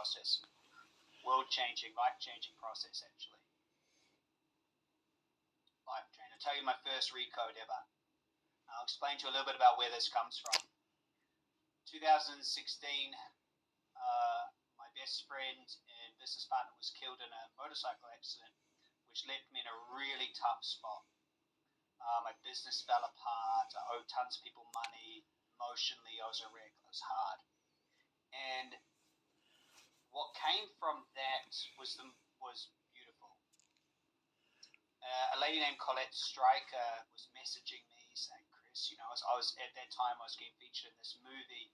process. World-changing, life-changing process, actually. Life-changing. I'll tell you my first recode ever. I'll explain to you a little bit about where this comes from. 2016, my best friend and business partner was killed in a motorcycle accident, which left me in a really tough spot. My business fell apart. I owed tons of people money. Emotionally, I was a wreck. It was hard. And what came from that was beautiful. A lady named Colette Stryker was messaging me saying, "Chris, I was at that time I was getting featured in this movie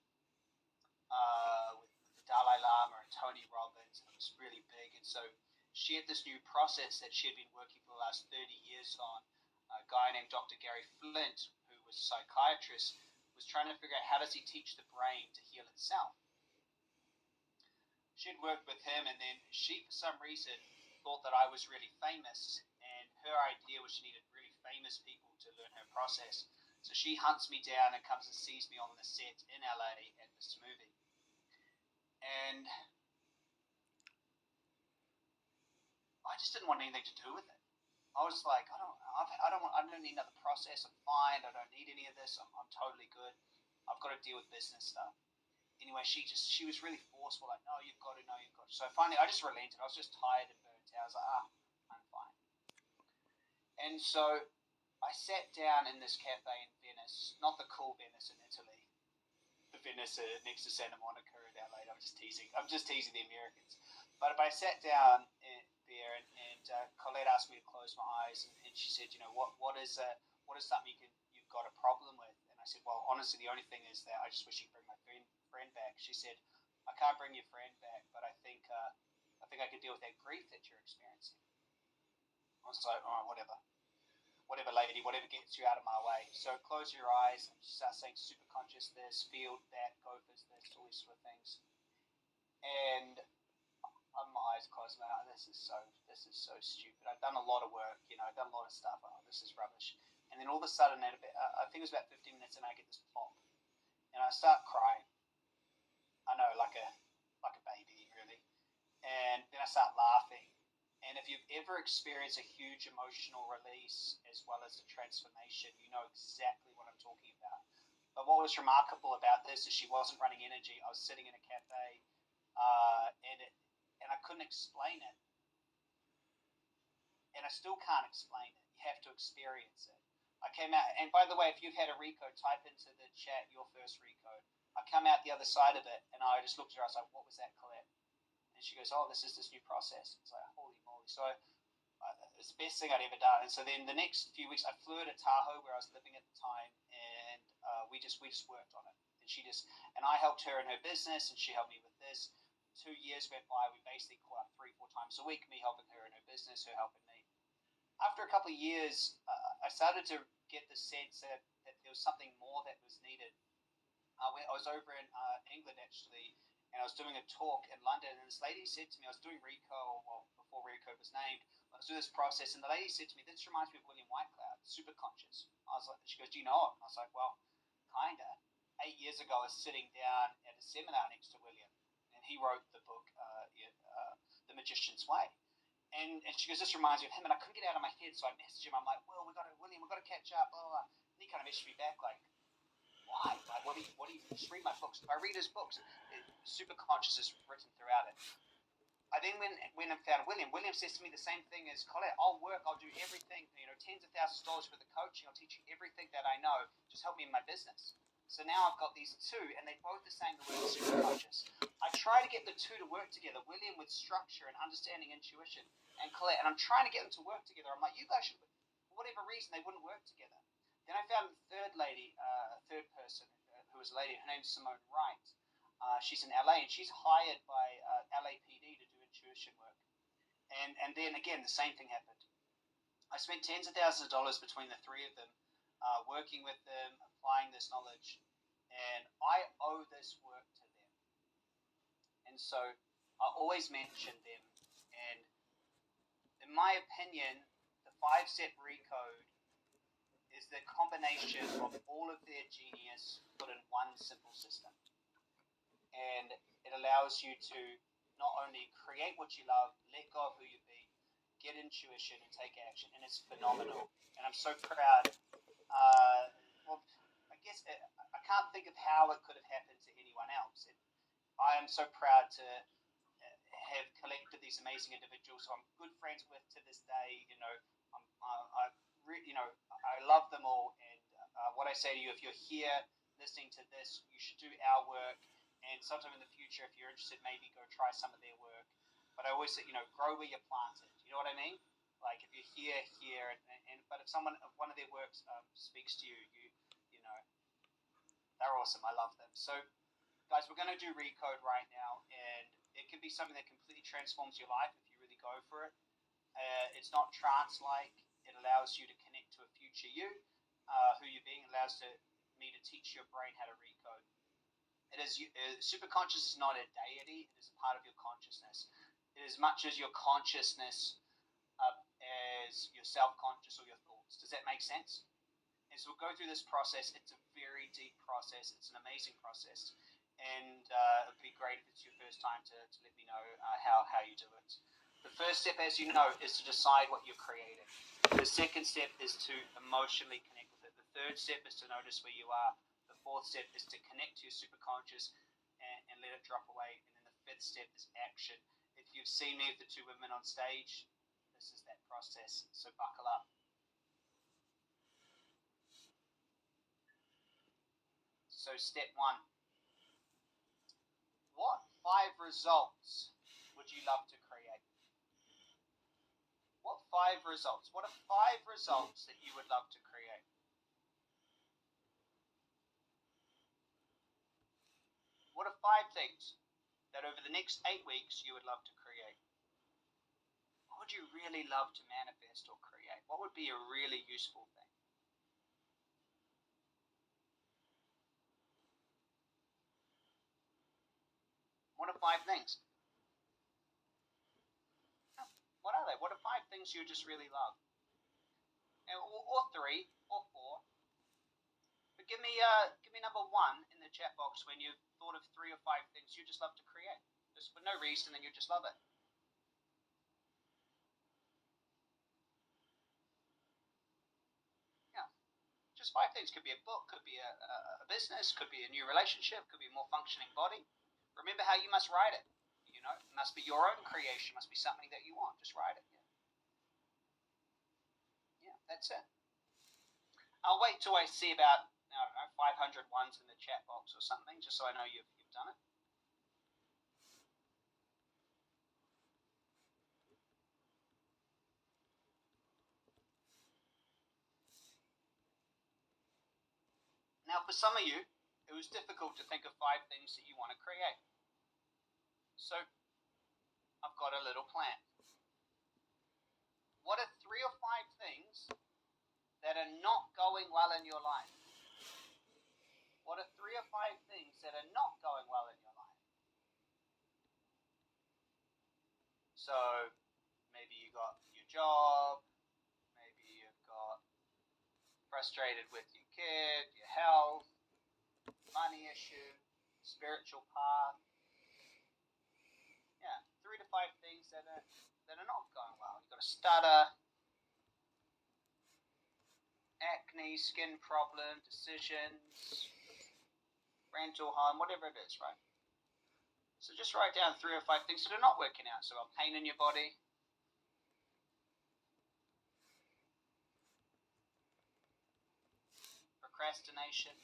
with the Dalai Lama and Tony Robbins, and it was really big. And so she had this new process that she had been working for the last 30 years on. A guy named Dr. Gary Flint, who was a psychiatrist, was trying to figure out how does he teach the brain to heal itself. She'd worked with him, and then she, for some reason, thought that I was really famous, and her idea was she needed really famous people to learn her process. So she hunts me down and comes and sees me on the set in LA at this movie. And I just didn't want anything to do with it. I was like, I don't need another process. I'm fine. I don't need any of this. I'm totally good. I've got to deal with business stuff. Anyway, she was really forceful. Like, no, you've got to. So finally, I just relented. I was just tired and burnt out. I was like, I'm fine. And so I sat down in this cafe in Venice, not the cool Venice in Italy, the Venice next to Santa Monica in LA. I'm just teasing the Americans. But I sat down there, and Colette asked me to close my eyes, and she said, what is something you've got a problem with? And I said, well, honestly, the only thing is that I just wish you could bring my friend back. She said, I can't bring your friend back, but I think I could deal with that grief that you're experiencing. I was like, all right, whatever, lady, whatever gets you out of my way. So close your eyes and start saying super conscious this, feel that, go for this, all these sort of things. And my eyes closed, man, this is so stupid. I've done a lot of work, I've done a lot of stuff. Oh, this is rubbish. And then all of a sudden, I think it was about 15 minutes, and I get this pop, and I start crying. I know, like a baby, really. And then I start laughing. And if you've ever experienced a huge emotional release as well as a transformation, you know exactly what I'm talking about. But what was remarkable about this is she wasn't running energy. I was sitting in a cafe, and I couldn't explain it. And I still can't explain it. You have to experience it. I came out, and by the way, if you've had a recode, type into the chat your first recode. I come out the other side of it, and I just looked at her. I was like, "What was that, Colette?" And she goes, "Oh, this is this new process." It's like, holy moly! So it's the best thing I'd ever done. And so then the next few weeks, I flew to Tahoe, where I was living at the time, and we just worked on it. And I helped her in her business, and she helped me with this. 2 years went by. We basically caught up 3-4 times a week, me helping her in her business, her helping me. After a couple of years, I started to get the sense that there was something more that was needed. I was over in England, actually, and I was doing a talk in London, and this lady said to me, I was doing Recode, well, before Recode was named, I was doing this process, and the lady said to me, "This reminds me of William Whitecloud, super conscious." I was like, she goes, "Do you know him?" I was like, "Well, kinda." 8 years ago, I was sitting down at a seminar next to William, and he wrote the book, The Magician's Way. And she goes, "This reminds me of him," and I couldn't get it out of my head, so I messaged him. I'm like, William, we got to catch up, blah, blah, blah. And he kind of messaged me back, like, why? Like, what do you just read my books? I read his books. Super conscious is written throughout it. I then went and found William. William says to me the same thing as Colette. I'll do everything, tens of thousands of dollars for the coaching. I'll teach you everything that I know. Just help me in my business. So now I've got these two, and they both are saying the word super conscious. I try to get the two to work together, William with structure and understanding intuition, and Colette, and I'm trying to get them to work together. I'm like, you guys should, for whatever reason, they wouldn't work together. Then I found the third person, who was a lady. Her name's Simone Wright. She's in LA, and she's hired by LAPD to do intuition work. And then again, the same thing happened. I spent tens of thousands of dollars between the three of them, working with them, applying this knowledge, and I owe this work to them. And so I always mention them. And in my opinion, the 5-step recode is the combination of all of their genius put in one simple system. And it allows you to not only create what you love, let go of who you've been, get intuition and take action, and it's phenomenal. And I'm so proud. Well, I guess I can't think of how it could have happened to anyone else. I am so proud to have collected these amazing individuals who I'm good friends with to this day. I love them all. And what I say to you, if you're here listening to this, you should do our work. And sometime in the future, if you're interested, maybe go try some of their work. But I always say, grow where you're planted. You know what I mean? Like if you're here, but if one of their works speaks to you, they're awesome. I love them. So, guys, we're going to do Recode right now, and it can be something that completely transforms your life if you really go for it. It's not trance-like. It allows you to connect to a future you, who you're being. It allows me to teach your brain how to recode. It is superconscious is not a deity. It is a part of your consciousness. It is as much as your consciousness as your self-conscious or your thoughts. Does that make sense? And so we'll go through this process. It's a very deep process. It's an amazing process. And it'd be great if it's your first time to let me know how you do it. The first step, as you know, is to decide what you're creating. The second step is to emotionally connect with it. The third step is to notice where you are. The fourth step is to connect to your superconscious and let it drop away. And then the fifth step is action. If you've seen me with the two women on stage, this is that process. So buckle up. So step one. What 5 results would you love to create? What 5 results? What are 5 results that you would love to create? What are 5 things that over the next 8 weeks you would love to create? What would you really love to manifest or create? What would be a really useful thing? What are 5 things? What are they? What are 5 things you just really love? Or 3 or 4. But give me number 1 in the chat box when you've thought of 3 or 5 things you just love to create. Just for no reason, and you just love it. Yeah. Just 5 things. Could be a book, could be a business, could be a new relationship, could be a more functioning body. Remember how you must write it. It must be your own creation, must be something that you want. Just write it. Yeah, that's it. I'll wait till I see about, 500 ones in the chat box or something, just so I know you've done it. Now, for some of you, it was difficult to think of 5 things that you want to create. So, I've got a little plan. What are 3 or 5 things that are not going well in your life? What are 3 or 5 things that are not going well in your life? So, maybe you got your job, maybe you've got frustrated with your kid, your health, money issue, spiritual path. Yeah, 3 to 5 things that are not going well. You've got a stutter, acne, skin problem, decisions, rental home, whatever it is, right? So just write down 3 or 5 things that are not working out. So pain in your body, procrastination.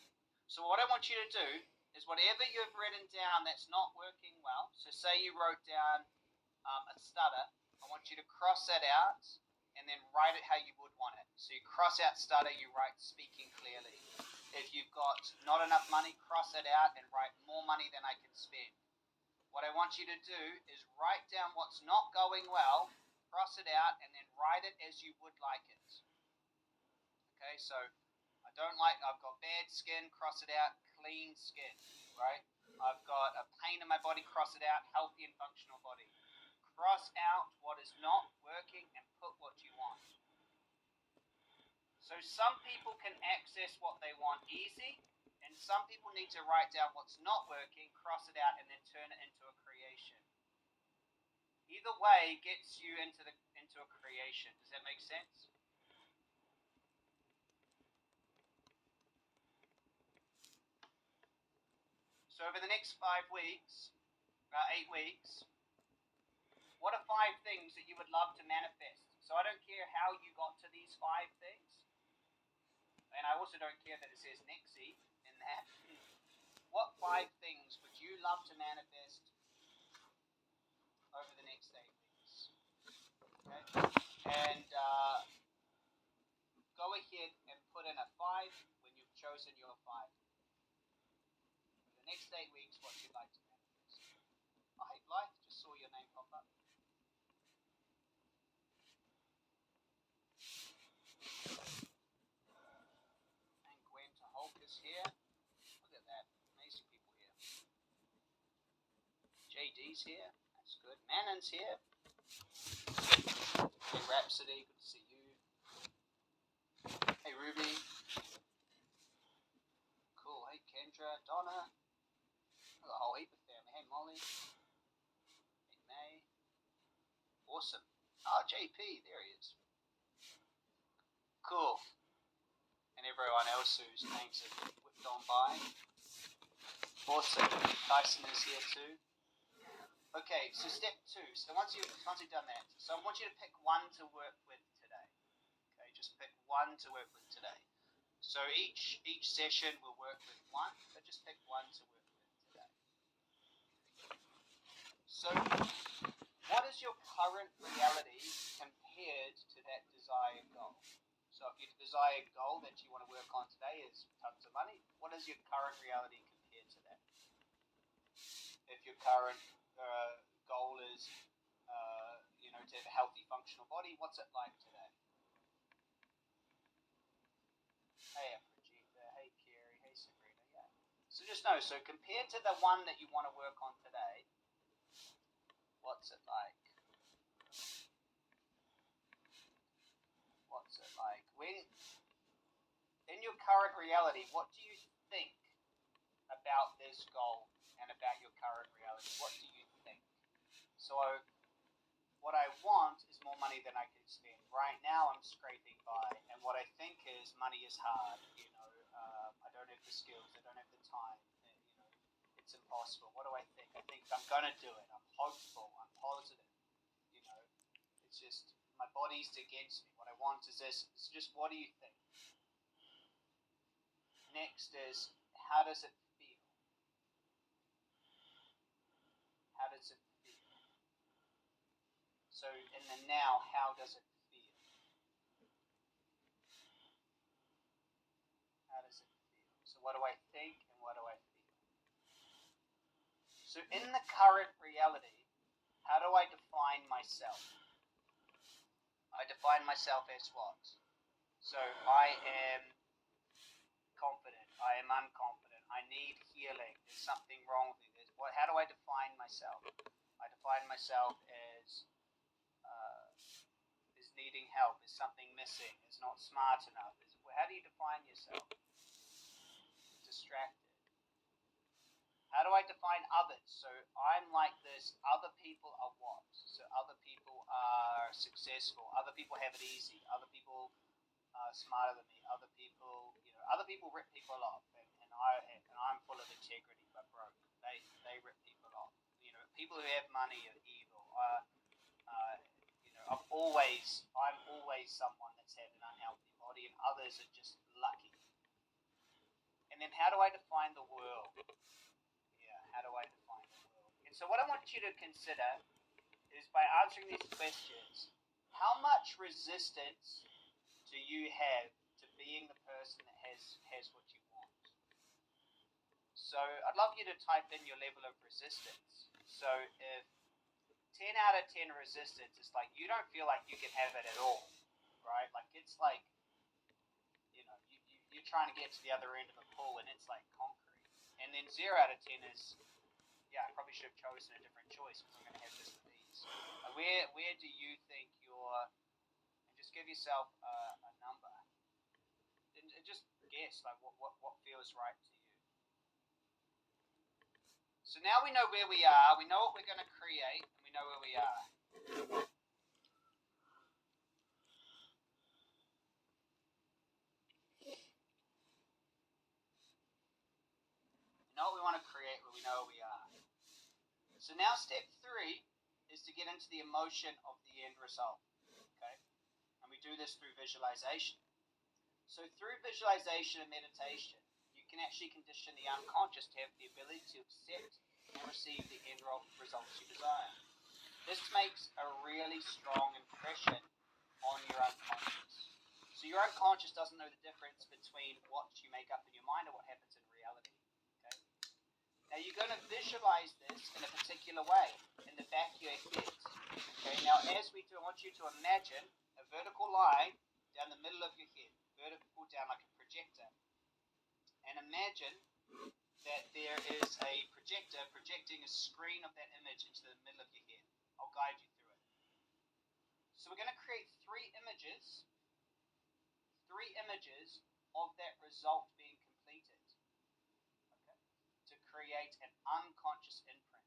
So what I want you to do is whatever you've written down that's not working well, so say you wrote down a stutter, I want you to cross that out and then write it how you would want it. So you cross out stutter, you write speaking clearly. If you've got not enough money, cross it out and write more money than I can spend. What I want you to do is write down what's not going well, cross it out, and then write it as you would like it. Okay, so I've got bad skin, cross it out, clean skin, right? I've got a pain in my body, cross it out, healthy and functional body. Cross out what is not working and put what you want. So some people can access what they want easy, and some people need to write down what's not working, cross it out, and then turn it into a creation. either way gets you into a creation. Does that make sense? So over the next 5 weeks, 8 weeks, what are 5 things that you would love to manifest? So I don't care how you got to these 5 things, and I also don't care that it says Nexi in that. What 5 things would you love to manifest over the next 8 weeks? Okay, and go ahead and put in a 5 when you've chosen your 5. For the next 8 weeks, what you'd like to manifest. I hate life. Just saw your name pop up. And Gwen to Hulk is here. Look at that. Amazing people here. JD's here. That's good. Manon's here. Hey Rhapsody, good to see you. Hey Ruby. Cool. Hey Kendra, Donna. Got a whole heap of family. Hey Molly. Hey May. Awesome. Oh, JP, there he is. Cool. And everyone else whose names have whipped on by. Awesome. Tyson is here too. Okay, so step 2. So once you've done that, so I want you to pick one to work with today. Okay, just pick one to work with today. So each session will work with one, but just pick one to work with today. So what is your current reality compared to that desired goal? So if your desired goal that you want to work on today is tons of money, what is your current reality compared to that? If your current goal is, to have a healthy, functional body, what's it like today? Hey, Afrojita. Hey, Kerry. Hey, Sabrina. Yeah. So just know, so compared to the one that you want to work on today, what's it like? What's it like? When, in your current reality, what do you think about this goal and about your current reality? What do you think? So what I want is more money than I can spend. Right now, I'm scraping by, and what I think is money is hard. I don't have the skills, I don't have the time. It's impossible. What do I think? I think I'm gonna do it. I'm hopeful. I'm positive. It's just my body's against me. What I want is this. It's just, what do you think? Next is, how does it feel? How does it feel? So in the now, how does it feel? How does it feel? So what do I think and what do I feel? So in the current reality, how do I define myself? I define myself as what? So I am confident. I am unconfident. I need healing. There's something wrong with me. How do I define myself? I define myself as needing help. Is something missing? Is not smart enough? How do you define yourself? Distracted. How do I define others? So I'm like this. Other people are what? So other people are successful. Other people have it easy. Other people are smarter than me. Other people rip people off, and I'm full of integrity but broke. They rip people off. People who have money are evil. I'm always someone that's had an unhealthy body, and others are just lucky. And then how do I define the world? Yeah, how do I define the world? And so what I want you to consider is, by answering these questions, how much resistance do you have to being the person that has what you want? So I'd love you to type in your level of resistance. So if 10 out of 10 resistance is like you don't feel like you can have it at all, right? Like it's like, you're trying to get to the other end of a pool and it's like concrete. And then 0 out of 10 is, yeah, I probably should have chosen a different choice because I'm going to have this with these. Where do you think and just give yourself a number. And just guess like what feels right to you. So now we know where we are, we know what we're going to create, and we know where we are. want to create where we know we are. So now step 3 is to get into the emotion of the end result. Okay? And we do this through visualization. So through visualization and meditation, you can actually condition the unconscious to have the ability to accept and receive the end results you desire. This makes a really strong impression on your unconscious. So your unconscious doesn't know the difference between what you make up in your mind and what happens in reality. Okay? Now you're going to visualize this in a particular way, in the back of your head. Okay? Now as we do, I want you to imagine a vertical line down the middle of your head, vertical down like a projector. And imagine that there is a projector projecting a screen of that image into the middle of your head. I'll guide you through it. So we're going to create three images of that result being completed, okay, to create an unconscious imprint.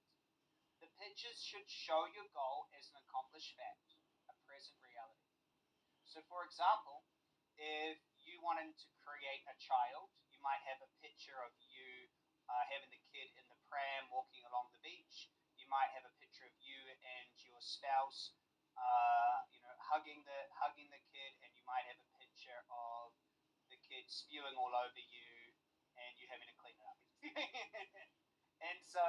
The pictures should show your goal as an accomplished fact, a present reality. So for example, if you wanted to create a child, you might have a picture of you having the kid in the pram walking along the beach. You might have a picture of you and your spouse hugging the kid, and you might have a picture of the kid spewing all over you and you having to clean it up. And so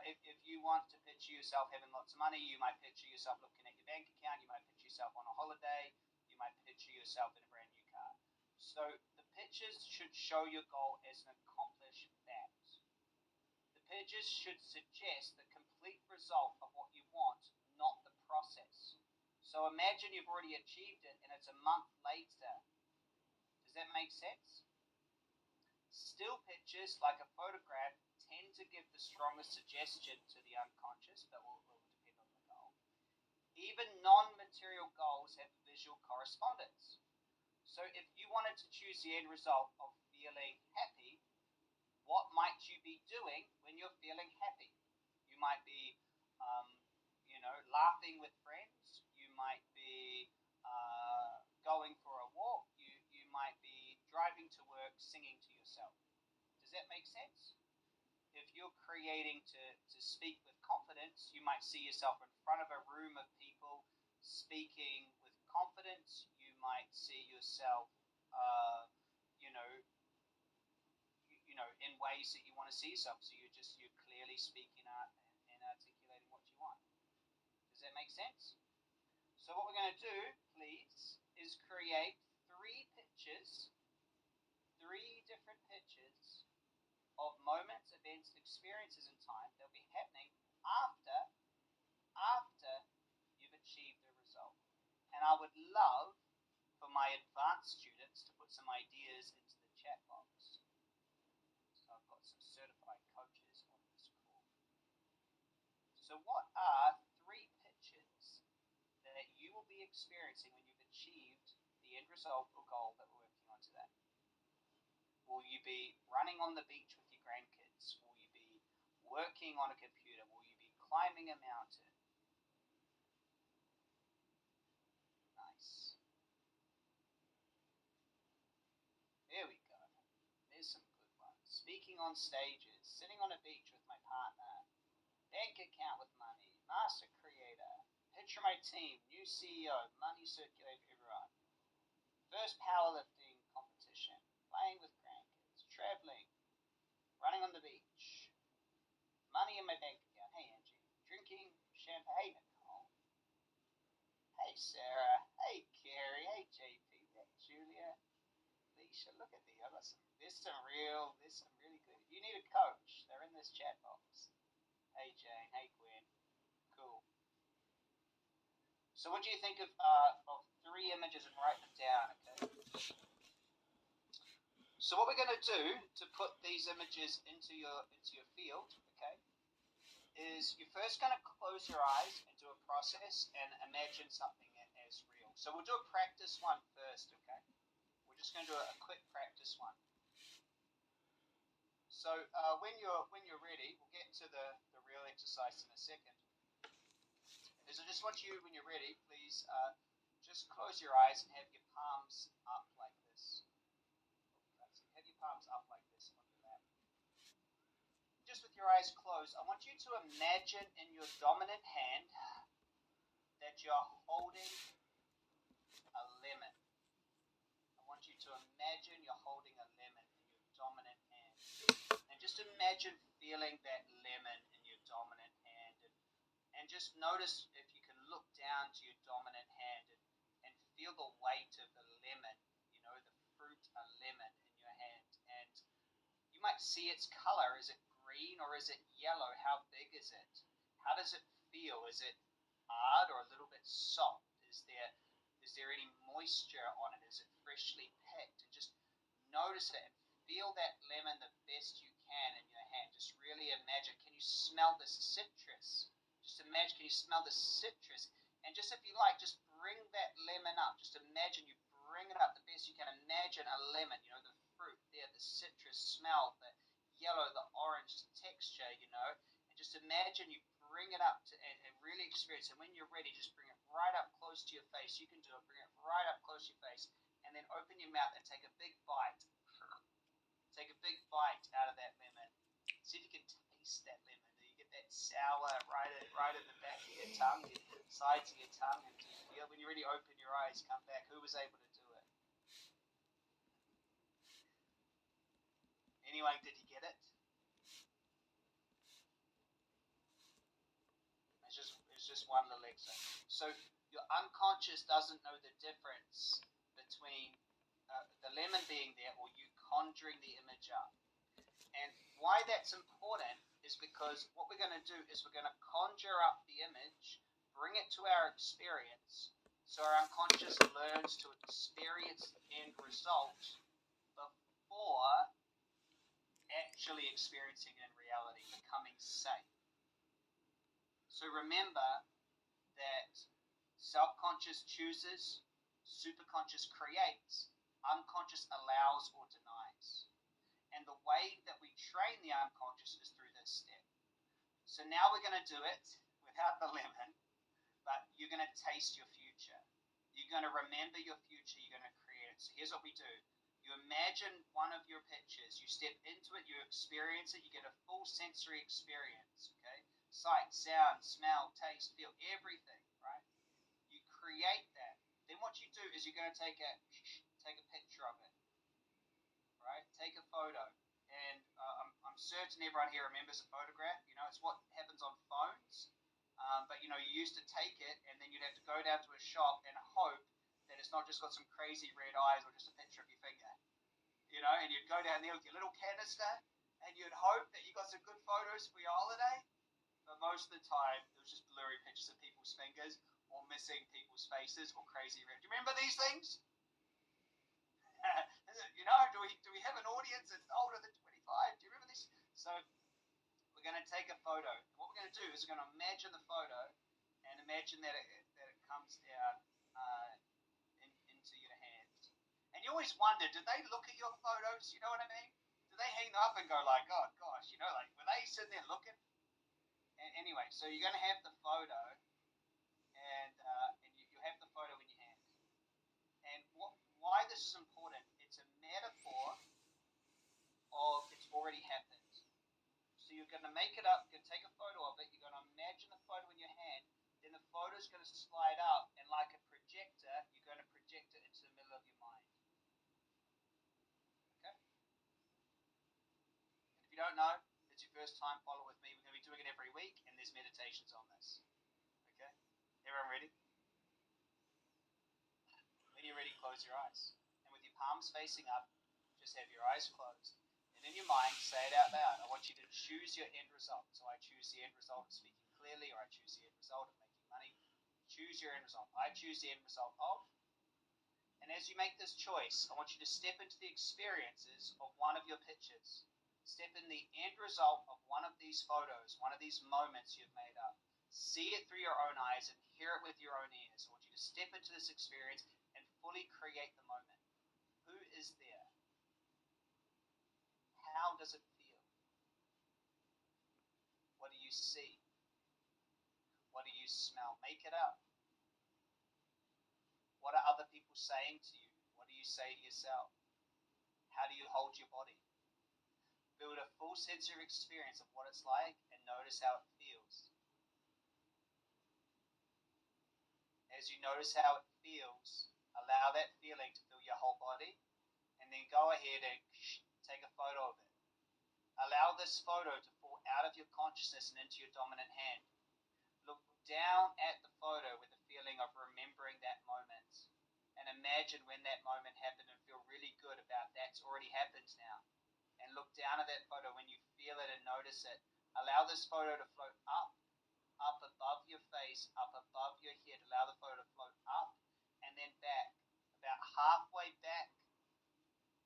if you want to picture yourself having lots of money, you might picture yourself looking at your bank account, you might picture yourself on a holiday, you might picture yourself in a brand new car. So the pictures should show your goal as an accomplished fact. The pictures should suggest the complete result of what you want, not the process. So imagine you've already achieved it and it's a month later. Does that make sense? Still pictures, like a photograph, tend to give the strongest suggestion to the unconscious, but will depend on the goal. Even non-material goals have visual correspondence. So if you wanted to choose the end result of feeling happy, what might you be doing when you're feeling happy? You might be laughing with friends. You might be going for a walk. You might be driving to work singing to yourself. Does that make sense? If you're creating to speak with confidence, you might see yourself in front of a room of people speaking with confidence. You might see yourself, in ways that you want to see yourself. So you're clearly speaking out and articulating what you want. Does that make sense? So what we're going to do, please, is create three different pictures of moments, events, and experiences in time that will be happening after you've achieved the result. And I would love for my advanced students to put some ideas into the chat box. So I've got some certified coaches on this call. So what are three pictures that you will be experiencing when you've achieved the end result or goal that we're working on today? Will you be running on the beach with your grandkids? Will you be working on a computer? Will you be climbing a mountain? Nice. There we go. There's some good ones. Speaking on stages, sitting on a beach with my partner, bank account with money, master creator, picture my team, new CEO, money circulate for everyone, first powerlifting competition, playing with grandkids, traveling, running on the beach, money in my bank account, hey Angie, drinking champagne, hey Nicole, hey Sarah, hey Carrie, hey JP, hey Julia, Alicia, look at these. There's some really good. If you need a coach, they're in this chat box. Hey Jane, hey Gwen, cool. So what do you think of three images and write them down, okay? So what we're going to do to put these images into your field, okay, is you're first going to close your eyes and do a process and imagine something as real. So we'll do a practice one first, okay? We're just going to do a quick practice one. So when you're ready, we'll get to the real exercise in a second. Is I just want you, when you're ready, please just close your eyes and have your palms up like this. Have your palms up like this on your lap. just with your eyes closed, I want you to imagine in your dominant hand that you're holding a lemon. I want you to imagine you're holding a lemon in your dominant hand. And just imagine feeling that lemon in your dominant hand. And just notice if you can look down to your dominant hand and feel the weight of the lemon, the fruit, a lemon in your hand. And you might see its color. Is it green or is it yellow? How big is it? How does it feel? Is it hard or a little bit soft? Is there any moisture on it? Is it freshly picked? And just notice it and feel that lemon the best you can in your hand. Just really imagine. Can you smell the citrus? Just imagine, can you smell the citrus? And just if you like, just bring that lemon up. Just imagine you bring it up the best you can. Imagine a lemon, the fruit there, the citrus smell, the yellow, the orange texture, and just imagine you bring it up to and really experience it. And when you're ready, just bring it right up close to your face. You can do it. Bring it right up close to your face, and then open your mouth and take a big bite. Take a big bite out of that lemon. See if you can taste that lemon. Do you get that sour right in the back of your tongue, the sides of your tongue? And do you feel when you really open your eyes, come back? Who was able to do it? Anyone? Did you get it? It's just one little excerpt. So your unconscious doesn't know the difference between the lemon being there or you conjuring the image up. And why that's important is because what we're going to do is we're going to conjure up the image, bring it to our experience, so our unconscious learns to experience the end result before actually experiencing it in reality, becoming safe. So remember that self-conscious chooses, superconscious creates, unconscious allows or denies. And the way that we train the unconscious is through this step. So now we're going to do it without the lemon, but you're going to taste your future. You're going to remember your future. You're going to create it. So here's what we do. You imagine one of your pictures. You step into it. You experience it. You get a full sensory experience. Okay, sight, sound, smell, taste, feel, everything. Right? You create that. Then what you do is you're going to take a picture of it. Right? Take a photo. And I'm certain everyone here remembers a photograph. It's what happens on phones. But you used to take it, and then you'd have to go down to a shop and hope that it's not just got some crazy red eyes or just a picture of your finger. And you'd go down there with your little canister, and you'd hope that you got some good photos for your holiday. But most of the time, it was just blurry pictures of people's fingers or missing people's faces or crazy red. Do you remember these things? Do we have an audience that's older than 25? Do you remember this? So we're going to take a photo. And what we're going to do is we're going to imagine the photo and imagine that it comes down into your hands. And you always wonder, did they look at your photos? You know what I mean? Did they hang up and go like, oh gosh, were they sitting there looking? And anyway, so you're going to have the photo, and you have the photo in your hand. And why this is important? It's a metaphor of it's already happened. So you're going to make it up, you're going to take a photo of it, you're going to imagine the photo in your hand, then the photo's going to slide up, and like a projector, you're going to project it into the middle of your mind. Okay? And if you don't know, it's your first time, follow with me. We're going to be doing it every week, and there's meditations on this. Okay? Everyone ready? When you're ready, close your eyes. And with your palms facing up, just have your eyes closed. And in your mind, say it out loud. I want you to choose your end result. So I choose the end result of speaking clearly, or I choose the end result of making money. Choose your end result. I choose the end result of. And as you make this choice, I want you to step into the experiences of one of your pictures. Step in the end result of one of these photos, one of these moments you've made up. See it through your own eyes and hear it with your own ears. I want you to step into this experience and fully create the moment. Who is there? How does it feel? What do you see? What do you smell? Make it up. What are other people saying to you? What do you say to yourself? How do you hold your body? Build a full sensory experience of what it's like and notice how it feels. As you notice how it feels, allow that feeling to fill your whole body, and then go ahead and take a photo of it. Allow this photo to fall out of your consciousness and into your dominant hand. Look down at the photo with a feeling of remembering that moment. And imagine when that moment happened and feel really good about that's already happened now. And look down at that photo when you feel it and notice it. Allow this photo to float up above your face, up above your head. Allow the photo to float up and then back. About halfway back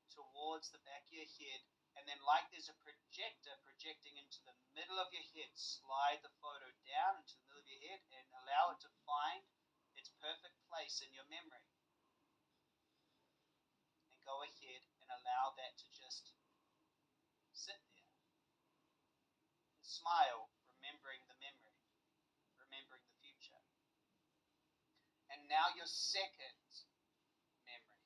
towards the back of your head. And then like there's a projector projecting into the middle of your head, slide the photo down into the middle of your head and allow it to find its perfect place in your memory. And go ahead and allow that to just sit there. And smile, remembering the memory, remembering the future. And now your second memory,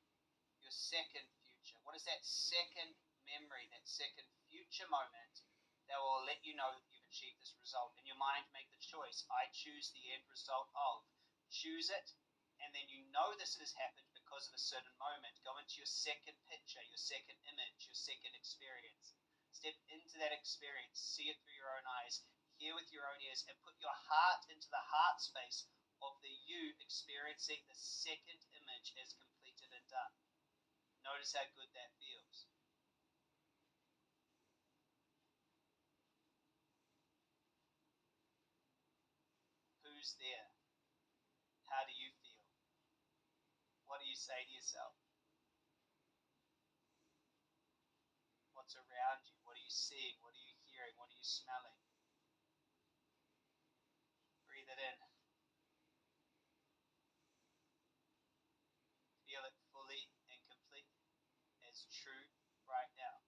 your second future. What is that second memory, that second future moment that will let you know that you've achieved this result? In your mind, make the choice. I choose the end result of. Choose it, and then you know this has happened because of a certain moment. Go into your second picture, your second image, your second experience. Step into that experience, see it through your own eyes, hear with your own ears, and put your heart into the heart space of the you experiencing the second image as completed and done. Notice how good that feels. Who's there? How do you feel? What do you say to yourself? What's around you? What are you seeing? What are you hearing? What are you smelling? Breathe it in. Feel it fully and completely as true right now.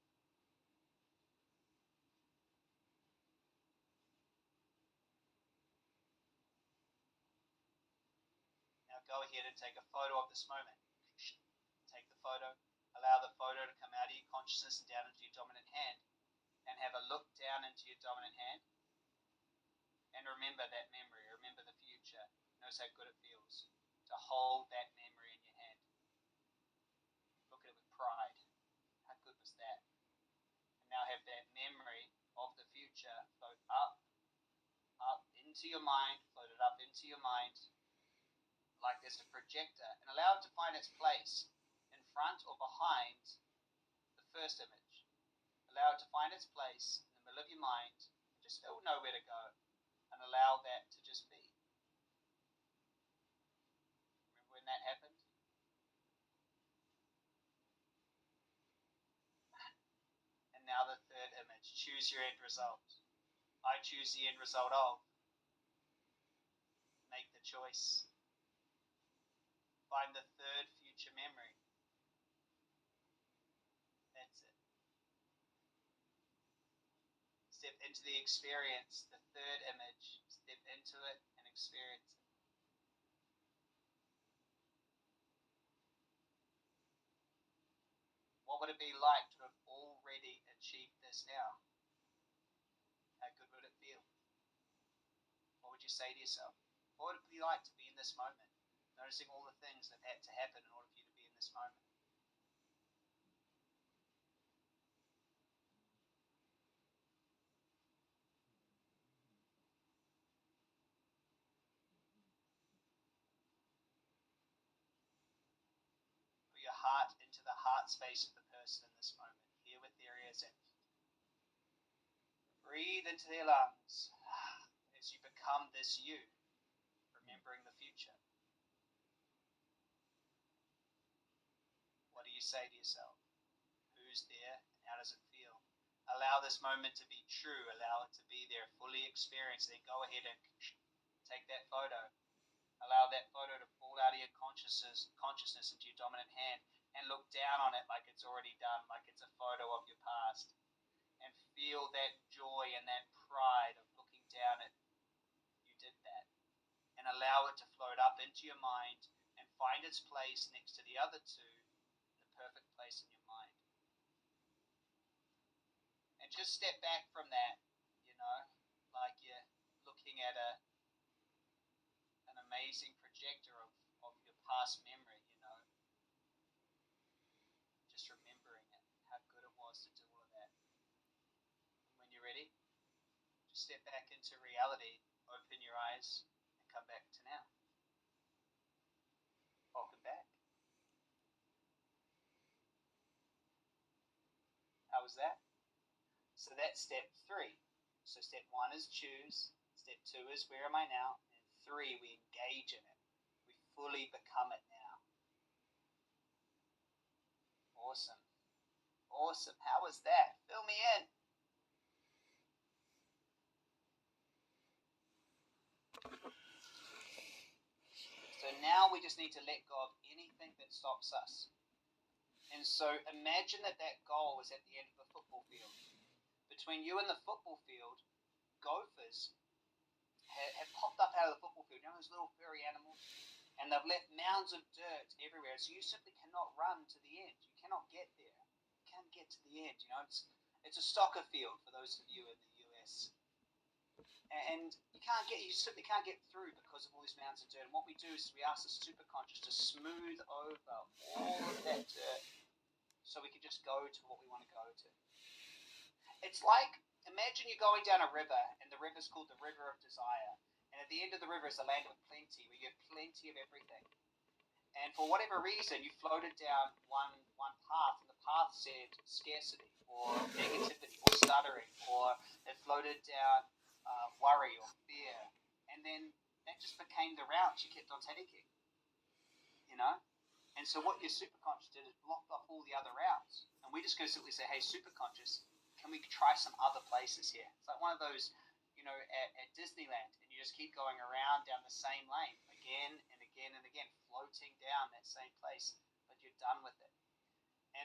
Now go ahead and take a photo of this moment. Take the photo. Allow the photo to come out of your consciousness and down into your dominant hand. And have a look down into your dominant hand. And remember that memory. Remember the future. Notice how good it feels to hold that memory in your hand. Look at it with pride. How good was that? And now have that memory of the future float up into your mind, float it up into your mind like there's a projector, and allow it to find its place in front or behind the first image. Allow it to find its place in the middle of your mind, and just still know where to go, and allow that to just be. Remember when that happened? And now the third image. Choose your end result. I choose the end result of. Make the choice. Find the third future memory. That's it. Step into the experience, the third image. Step into it and experience it. What would it be like to have already achieved this now? How good would it feel? What would you say to yourself? What would it be like to be in this moment? Noticing all the things that had to happen in order for you to be in this moment. Put your heart into the heart space of the person in this moment. Hear with their ears and breathe into their lungs as you become this you, remembering the future. What do you say to yourself? Who's there and how does it feel? Allow this moment to be true. Allow it to be there, fully experienced. Then go ahead and take that photo. Allow that photo to fall out of your consciousness into your dominant hand, and look down on it like it's already done, like it's a photo of your past. And feel that joy and that pride of looking down at you did that. And allow it to float up into your mind and find its place next to the other two in the perfect place in your mind. And just step back from that, like you're looking at an amazing projector of your past memory, just remembering it, how good it was to do all of that. And when you're ready, just step back into reality, open your eyes, and come back to now. Welcome back. How was that? So that's step 3. So step 1 is choose, step 2 is where am I now, and 3, we engage in it. We fully become it now. Awesome. Awesome. How was that? Fill me in. So now we just need to let go of anything that stops us. And so imagine that goal is at the end of the football field. Between you and the football field, gophers have popped up out of the football field. Those little furry animals? And they've left mounds of dirt everywhere. So you simply cannot run to the end. You cannot get there. You can't get to the end. It's a soccer field for those of you in the US. And you simply can't get through because of all these mounds of dirt. And what we do is we ask the superconscious to smooth over all of that dirt so we can just go to what we want to go to. It's like, imagine you're going down a river, and the river's called the River of Desire. And at the end of the river is a land of plenty, where you have plenty of everything. And for whatever reason, you floated down one path, and the path said scarcity, or negativity, or stuttering, or it floated down worry or fear. And then that just became the route you kept on taking, And so what your superconscious did is blocked off all the other routes. And we just go simply say, hey, superconscious, can we try some other places here? It's like one of those, at Disneyland, and you just keep going around down the same lane again and again and again, floating down that same place, but you're done with it.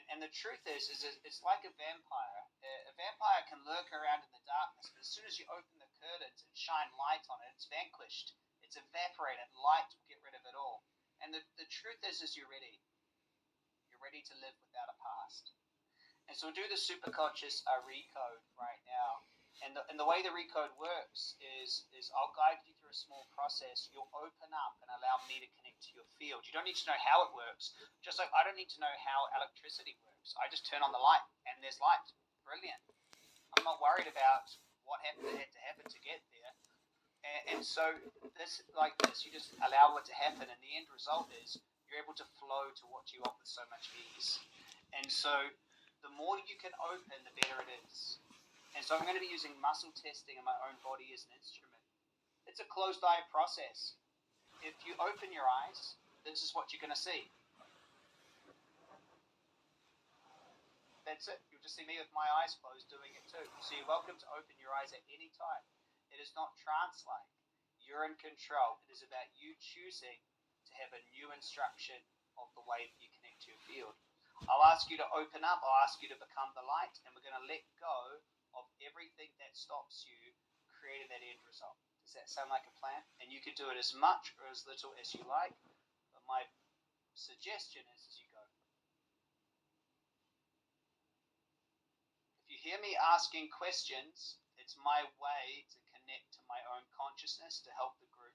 And the truth is it's like a vampire. A vampire can lurk around in the darkness, but as soon as you open the curtains and shine light on it, it's vanquished. It's evaporated. Light will get rid of it all. And the truth is you're ready. You're ready to live without a past. And so we'll do the superconscious recode right now. And the way the recode works is I'll guide you through a small process. You'll open up and allow me to connect to your field. You don't need to know how it works. Just like I don't need to know how electricity works. I just turn on the light and there's light. Brilliant. I'm not worried about what had to happen to get there. And so this, you just allow it to happen, and the end result is you're able to flow to what you want with so much ease. And so the more you can open, the better it is. And so I'm going to be using muscle testing in my own body as an instrument. It's a closed eye process. If you open your eyes, this is what you're going to see. That's it. You'll just see me with my eyes closed doing it too. So you're welcome to open your eyes at any time. It is not trance-like. You're in control. It is about you choosing to have a new instruction of the way that you connect to your field. I'll ask you to open up. I'll ask you to become the light, and we're going to let go of everything that stops you creating that end result. Does that sound like a plan? And you can do it as much or as little as you like, but my suggestion is as you go. If you hear me asking questions, it's my way to connect to my own consciousness to help the group.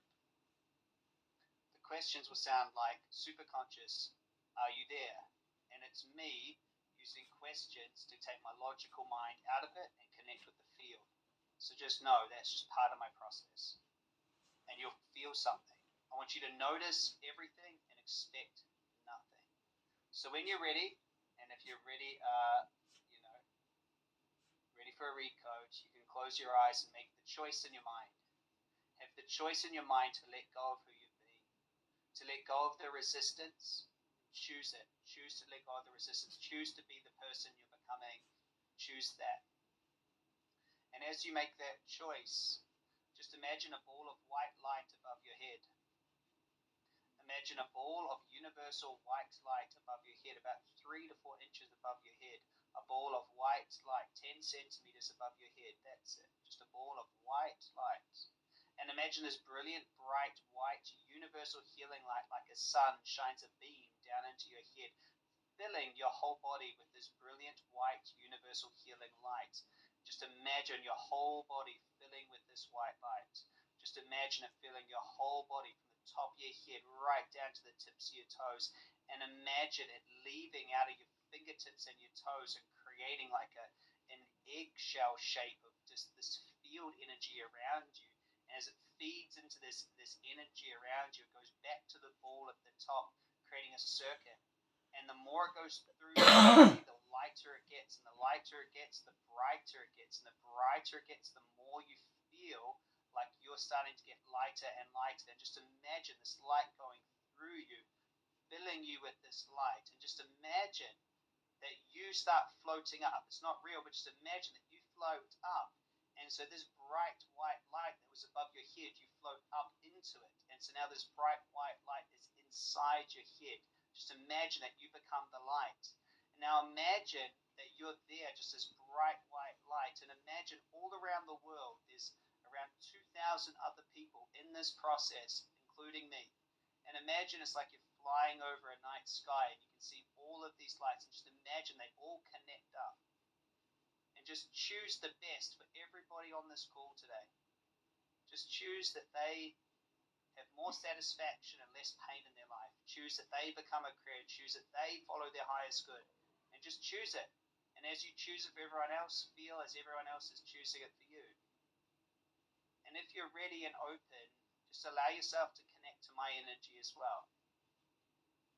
The questions will sound like, superconscious, are you there? And it's me using questions to take my logical mind out of it and connect with the field. So just know that's just part of my process. And you'll feel something. I want you to notice everything and expect nothing. So when you're ready, and if you're ready, ready for a recode, you can close your eyes and make the choice in your mind. Have the choice in your mind to let go of who you've been, to let go of the resistance. Choose it. Choose to let go of the resistance. Choose to be the person you're becoming. Choose that. And as you make that choice, just imagine a ball of white light above your head. Imagine a ball of universal white light above your head, about 3 to 4 inches above your head. A ball of white light, 10 centimeters above your head. That's it. Just a ball of white light. And imagine this brilliant, bright, white, universal healing light like a sun shines a beam down into your head, filling your whole body with this brilliant, white, universal healing light. Just imagine your whole body filling with this white light. Just imagine it filling your whole body from the top of your head right down to the tips of your toes. And imagine it leaving out of your fingertips and your toes and creating like an eggshell shape of just this field energy around you. And as it feeds into this energy around you, it goes back to the ball at the top, creating a circuit. And the more it goes through your body, the lighter it gets, and the lighter it gets, the brighter it gets, and the brighter it gets, the more you feel like you're starting to get lighter and lighter. And just imagine this light going through you, filling you with this light, and just imagine that you start floating up. It's not real, but just imagine that you float up. And so this bright white light that was above your head, you float up into it. And so now this bright white light is inside your head. Just imagine that you become the light. And now imagine that you're there, just this bright white light. And imagine all around the world, there's around 2,000 other people in this process, including me. And imagine it's like you're flying over a night sky and you can see all of these lights. And just imagine they all connect up. And just choose the best for everybody on this call today. Just choose that they have more satisfaction and less pain in their life. Choose that they become a creator. Choose that they follow their highest good. And just choose it. And as you choose it for everyone else, feel as everyone else is choosing it for you. And if you're ready and open, just allow yourself to connect to my energy as well.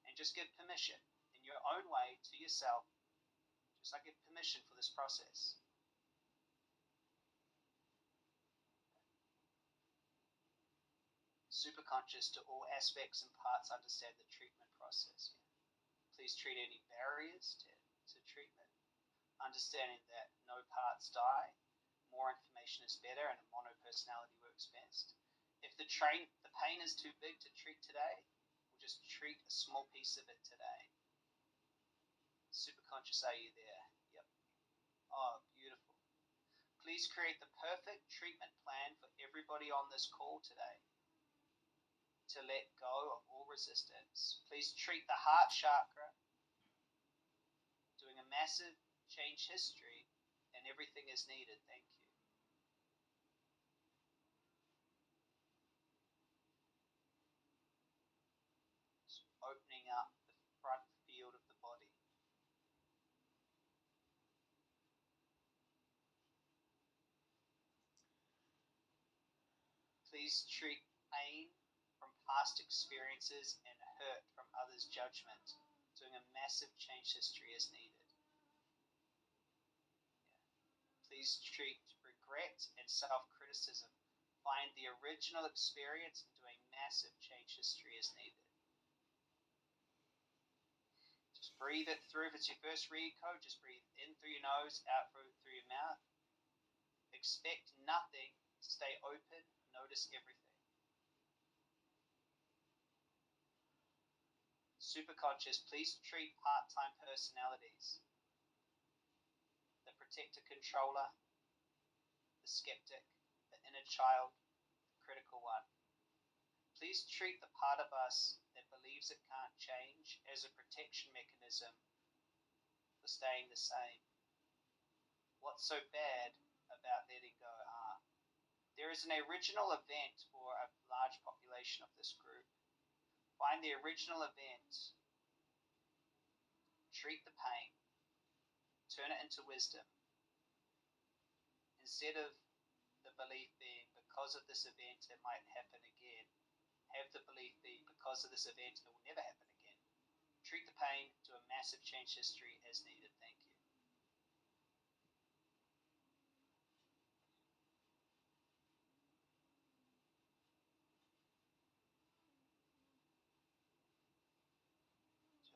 And just give permission in your own way to yourself, just like give permission for this process. Superconscious to all aspects and parts understand the treatment process. Please treat any barriers to treatment, understanding that no parts die, more information is better, and a mono-personality works best. If the pain is too big to treat today, we'll just treat a small piece of it today. Superconscious, are you there? Yep. Oh, beautiful. Please create the perfect treatment plan for everybody on this call today. To let go of all resistance. Please treat the heart chakra, doing a massive change history, and everything is needed. Thank you. Just opening up the front field of the body. Please treat pain from past experiences and hurt from others' judgment. Doing a massive change history as needed. Please treat regret and self-criticism. Find the original experience and do a massive change history as needed. Just breathe it through. If it's your first recode, just breathe in through your nose, out through your mouth. Expect nothing. Stay open. Notice everything. Superconscious, please treat part-time personalities. The protector controller, the skeptic, the inner child, the critical one. Please treat the part of us that believes it can't change as a protection mechanism for staying the same. What's so bad about letting go? There is an original event for a large population of this group. Find the original event, treat the pain, turn it into wisdom. Instead of the belief being, because of this event, it might happen again, have the belief be, because of this event, it will never happen again. Treat the pain, do a massive change history as needed. Thank you.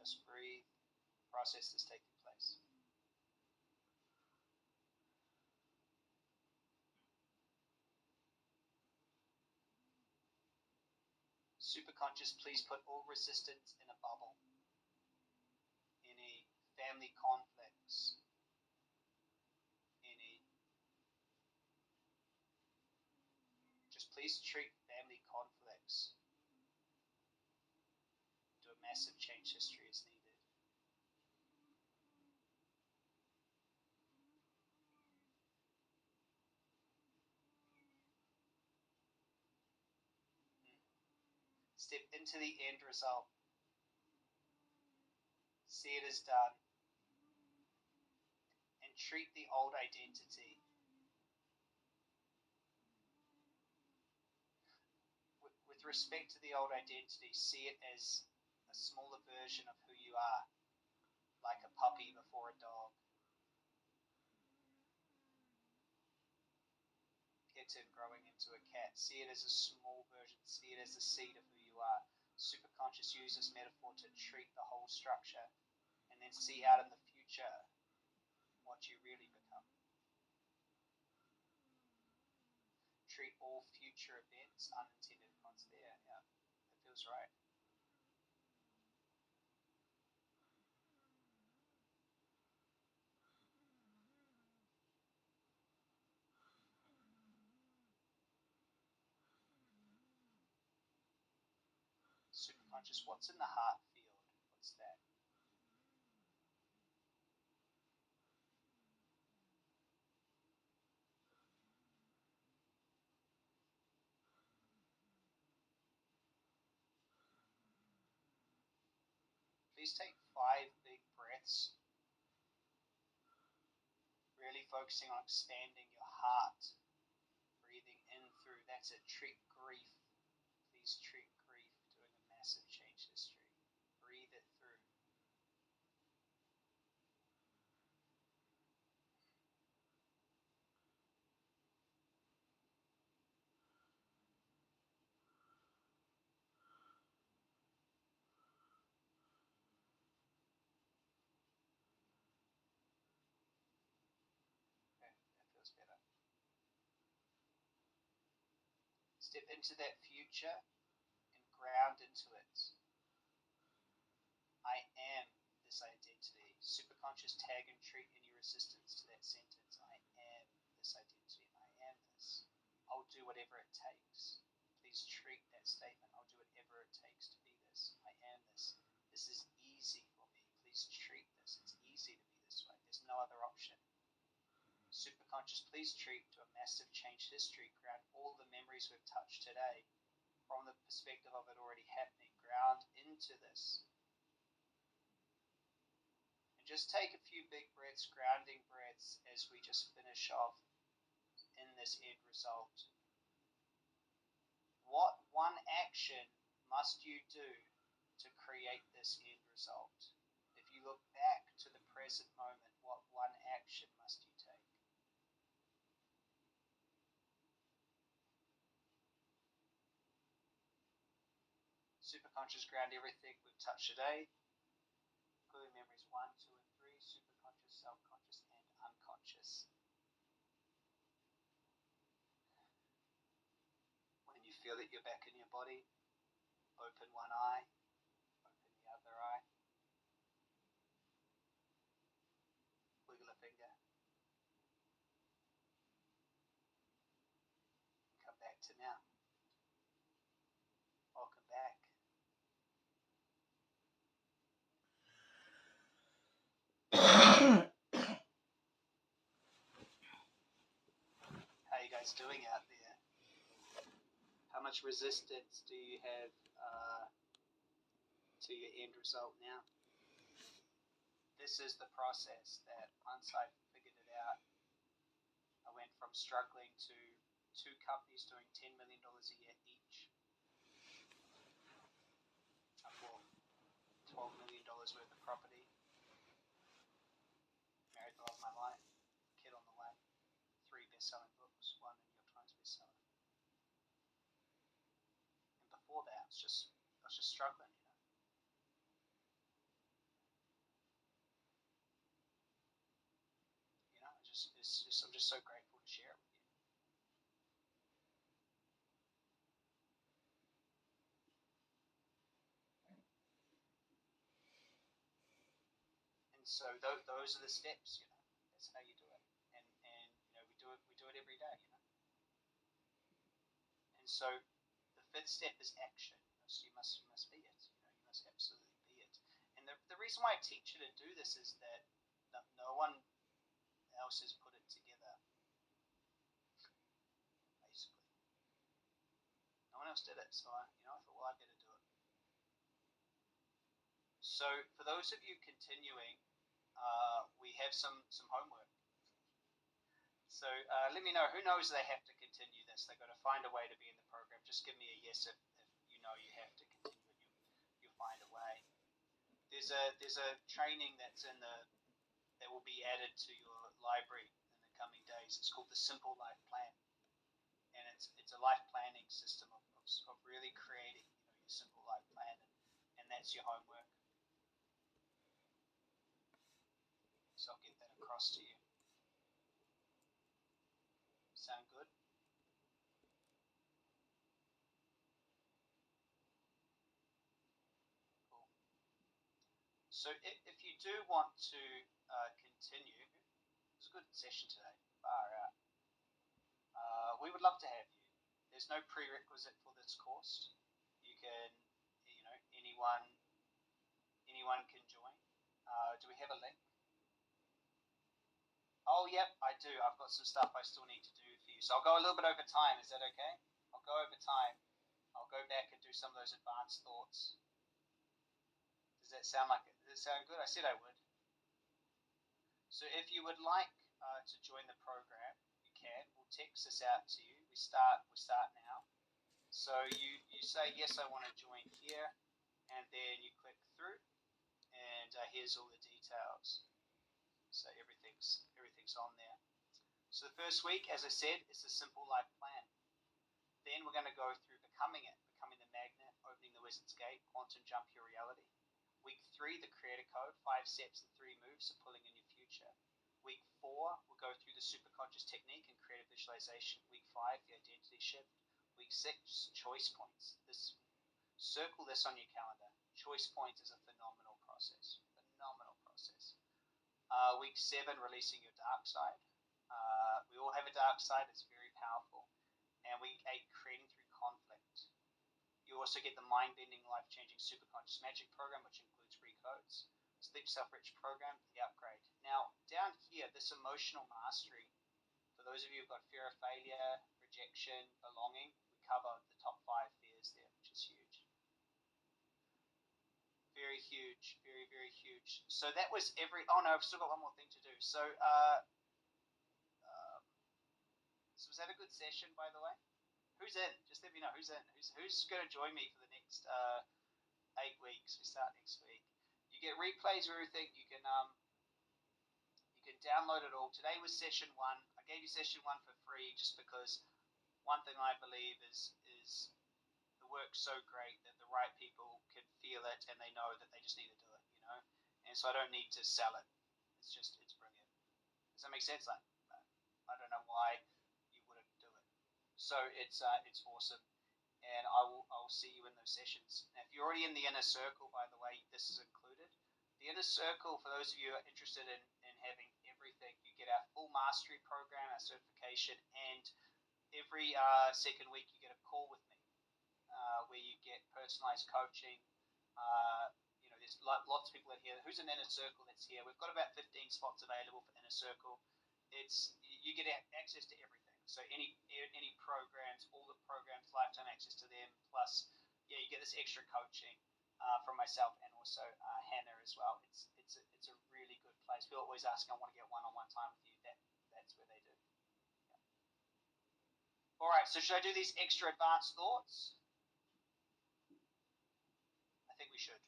Just breathe. The process is taking place. Superconscious, please put all resistance in a bubble. Any family conflicts, just please treat family conflicts. Do a massive change history as needed. Step into the end result. See it as done. And treat the old identity. With respect to the old identity, see it as a smaller version of who you are, like a puppy before a dog. Kitten growing into a cat. See it as a small version. See it as the seed of who you are. Superconscious use this metaphor to treat the whole structure and then see out in the future what you really become. Treat all future events, unintended consequences. Yeah, that feels right. Superconscious, what's in the heart field? What's that? Please take 5 big breaths, really focusing on expanding your heart. Breathing in through, that's it. Treat grief. Please treat grief, doing a massive change history. Breathe it through. Okay, that feels better. Step into that future and ground into it. I am this identity. Superconscious tag and treat any resistance to that sentence. I am this identity. I am this. I'll do whatever it takes. Please treat that statement. I'll do whatever it takes to be this. I am this. This is easy for me. Please treat this. It's easy to be this way. There's no other option. Superconscious, please treat to a massive change history. Ground all the memories we've touched today from the perspective of it already happening. Ground into this. And just take a few big breaths, grounding breaths, as we just finish off in this end result. What one action must you do to create this end result? If you look back to the present moment, what one action must you take? Superconscious, ground everything we've touched today, including memories 1, 2, and 3, superconscious, self-conscious, and unconscious. When you feel that you're back in your body, open one eye, open the other eye, wiggle a finger, and come back to now. Welcome back. How are you guys doing out there? How much resistance do you have to your end result now? This is the process that once I figured it out, I went from struggling to 2 companies doing $10 million a year each. I bought $12 million worth of property, married the love of my life, kid on the way, 3 best-selling books, 1 New York Times bestseller. And before that, I was just struggling, you know. I'm just so grateful to share it with you. And so those are the steps, you know. That's how you do it. And you know, we do it every day, you know. And so the 5th step is action. So you must be it. You know, you must absolutely be it. And the reason why I teach you to do this is that no one else has put it together. Basically, no one else else did it, so I thought, well, I better do it. So for those of you continuing, we have some homework. So let me know, who knows they have to continue this? They've got to find a way to be in the program. Just give me a yes if you know you have to continue and you'll find a way. There's a training that will be added to your library in the coming days. It's called the Simple Life Plan, and it's a life planning system of really creating your simple life plan, and that's your homework. So I'll get that across to you. Sound good? Cool. So if you do want to continue, it was a good session today. Far out. We would love to have you. There's no prerequisite for this course. You can, anyone can join. Do we have a link? Oh, yep, I do. I've got some stuff I still need to do for you. So I'll go a little bit over time. Is that okay? I'll go over time. I'll go back and do some of those advanced thoughts. Does that sound good? I said I would. So if you would like to join the program, you can. We'll text this out to you. We start now. So you say, yes, I want to join here, and then you click through, and here's all the details. So everything's on there. So the first week, as I said, is the Simple Life Plan. Then we're going to go through becoming the magnet, opening the wizard's gate, quantum jump your reality. Week 3, the creator code, 5 steps and 3 moves to pulling in your future. Week 4, we'll go through the superconscious technique and creative visualization. Week 5, the identity shift. Week 6, choice points. Circle this on your calendar. Choice points is a phenomenal process. Week 7, releasing your dark side. We all have a dark side. It's very powerful. And week 8, creating through conflict. You also get the mind-bending, life-changing superconscious magic program, which includes recodes. Sleep Self-Rich program, the upgrade. Now, down here, this emotional mastery, for those of you who've got fear of failure, rejection, belonging, we cover the top 5 fears there, which is huge. Very huge, very, very huge. So that was oh no, I've still got one more thing to do. So, so was that a good session, by the way? Who's in? Just let me know who's in. Who's going to join me for the next 8 weeks? We start next week. You get replays of everything. You can download it all. Today was session 1. I gave you session 1 for free just because one thing I believe is the work's so great that the right people can feel it and they know that they just need to do it, And so I don't need to sell it. It's brilliant. Does that make sense? I don't know why you wouldn't do it. So it's awesome, and I'll see you in those sessions. Now, if you're already in the inner circle, by the way, this is included. The inner circle, for those of you who are interested in having everything, you get our full mastery program, our certification, and every second week you get a call with me where you get personalized coaching. There's lots of people in here. Who's in inner circle that's here? We've got about 15 spots available for inner circle. You get access to everything. So any programs, all the programs, lifetime access to them. Plus, you get this extra coaching from myself and also Hannah as well. It's a really good place. People always ask, I want to get one-on-one time with you. That's where they do. Yeah. All right. So should I do these extra advanced thoughts? I think we should.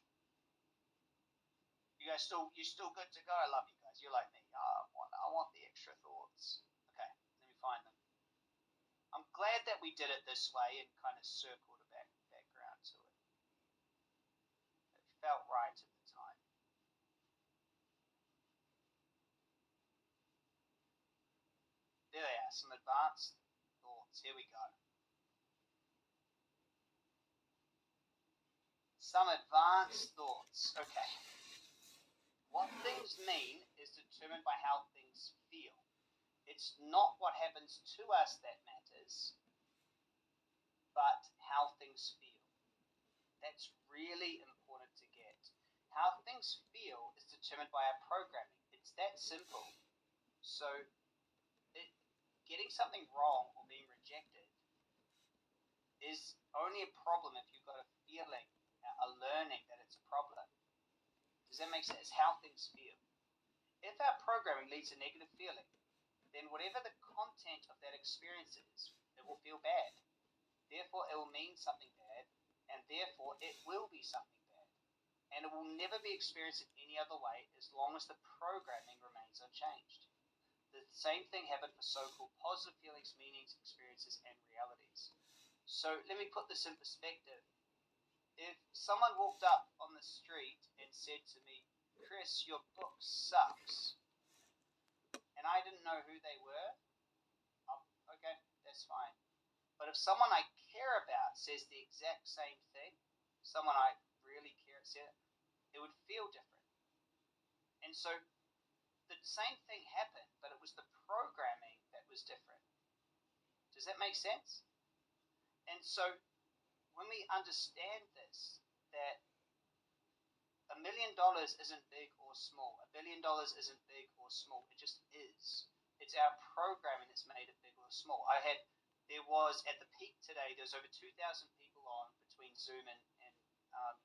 You're still good to go? I love you guys. You're like me. I want the extra thoughts. Okay, let me find them. I'm glad that we did it this way and kind of circled a background to it. It felt right at the time. There they are, some advanced thoughts. Here we go. Some advanced thoughts. Okay. What things mean is determined by how things feel. It's not what happens to us that matters, but how things feel. That's really important to get. How things feel is determined by our programming. It's that simple. So getting something wrong or being rejected is only a problem if you've got a feeling, a learning that it's a problem. Does that make sense? It's how things feel. If our programming leads to negative feeling, then whatever the content of that experience is, it will feel bad. Therefore, it will mean something bad, and therefore, it will be something bad. And it will never be experienced in any other way as long as the programming remains unchanged. The same thing happened for so-called positive feelings, meanings, experiences, and realities. So let me put this in perspective. If someone walked up on the street and said to me, Chris, your book sucks, and I didn't know who they were, okay, that's fine. But if someone I care about says the exact same thing, someone I really care about, it would feel different. And so the same thing happened, but it was the programming that was different. Does that make sense? And so when we understand this, that $1 million isn't big or small, $1 billion isn't big or small, it just is. It's our programming that's made it big or small. There was at the peak today, there was over 2,000 people on between Zoom and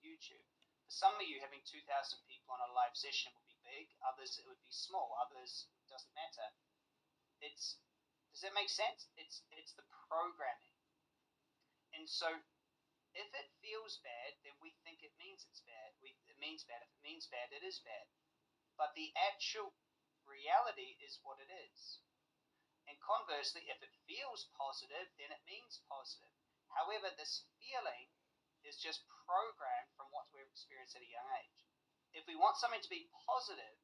YouTube. For some of you, having 2,000 people on a live session would be big, others it would be small, others it doesn't matter. Does that make sense? It's the programming. And so if it feels bad, then we think it means it's bad. It means bad. If it means bad, it is bad. But the actual reality is what it is. And conversely, if it feels positive, then it means positive. However, this feeling is just programmed from what we've experienced at a young age. If we want something to be positive,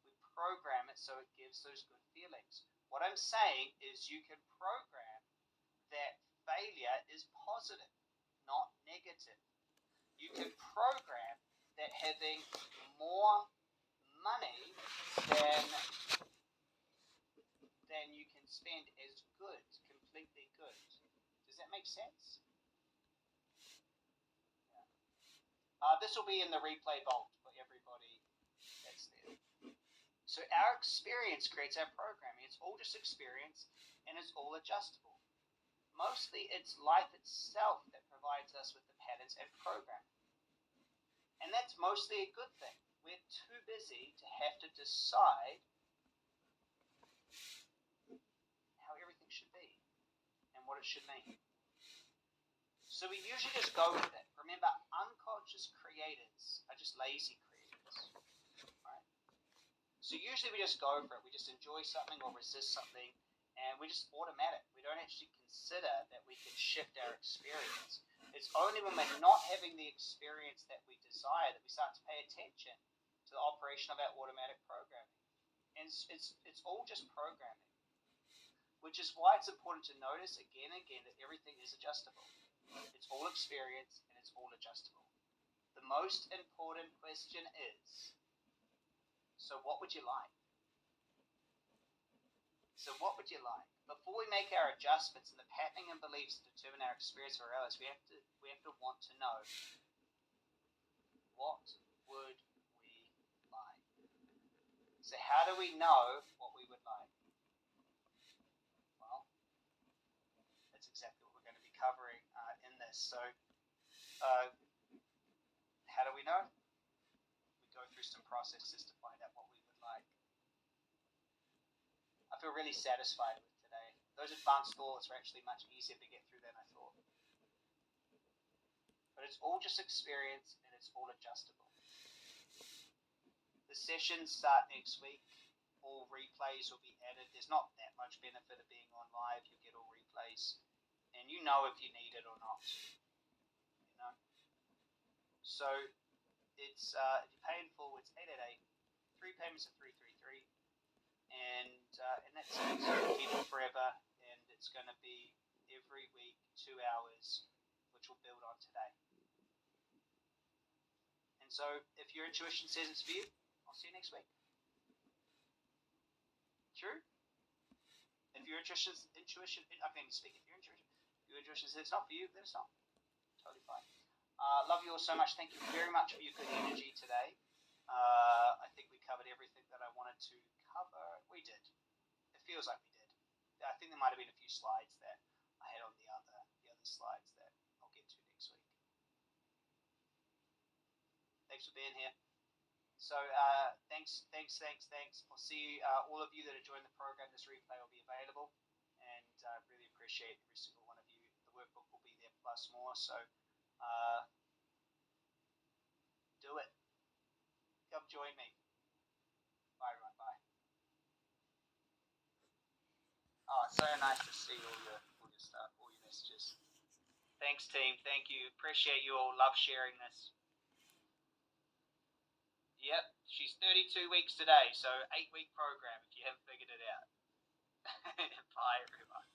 we program it so it gives those good feelings. What I'm saying is you can program that failure is positive, not negative. You can program that having more money than you can spend is good, completely good. Does that make sense? Yeah. This will be in the replay vault for everybody that's there. So our experience creates our programming. It's all just experience, and it's all adjustable. Mostly it's life itself that provides us with the patterns and programming. And that's mostly a good thing. We're too busy to have to decide how everything should be and what it should mean. So we usually just go with it. Remember, unconscious creators are just lazy creators. Right? So usually we just go for it. We just enjoy something or resist something, and we're just automatic. We don't actually consider that we can shift our experience. It's only when we're not having the experience that we desire that we start to pay attention to the operation of our automatic programming. And it's all just programming, which is why it's important to notice again and again that everything is adjustable. It's all experience and it's all adjustable. The most important question is, so what would you like? So what would you like? Before we make our adjustments and the patterning and beliefs that determine our experience or realities, we have to want to know, what would we like? So how do we know what we would like? Well, that's exactly what we're going to be covering in this. So how do we know? We go through some processes to find out what we would like. I feel really satisfied with today. Those advanced thoughts are actually much easier to get through than I thought. But it's all just experience and it's all adjustable. The sessions start next week. All replays will be added. There's not that much benefit of being on live. You'll get all replays. And you know if you need it or not. You know? So it's if you're paying full, it's 888. 3 payments are 333. And that's it. So you keep it forever, and it's going to be every week 2 hours, which will build on today. And so if your intuition says it's for you, I'll see you next week. True? If your intuition, I can speak. If your intuition says it's not for you, then it's not. Totally fine. Love you all so much. Thank you very much for your good energy today. I think we covered everything that I wanted to cover. We did. It feels like we did. I think there might have been a few slides that I had on the other slides that I'll get to next week. Thanks for being here. So thanks. I'll see all of you that are joining the program. This replay will be available, and I really appreciate every single one of you. The workbook will be there plus more. So do it. Come join me. Bye, everyone. Bye. Oh, it's so nice to see all your stuff, all your messages. Thanks, team. Thank you. Appreciate you all. Love sharing this. Yep, she's 32 weeks today, so 8-week program if you haven't figured it out. Bye, everyone.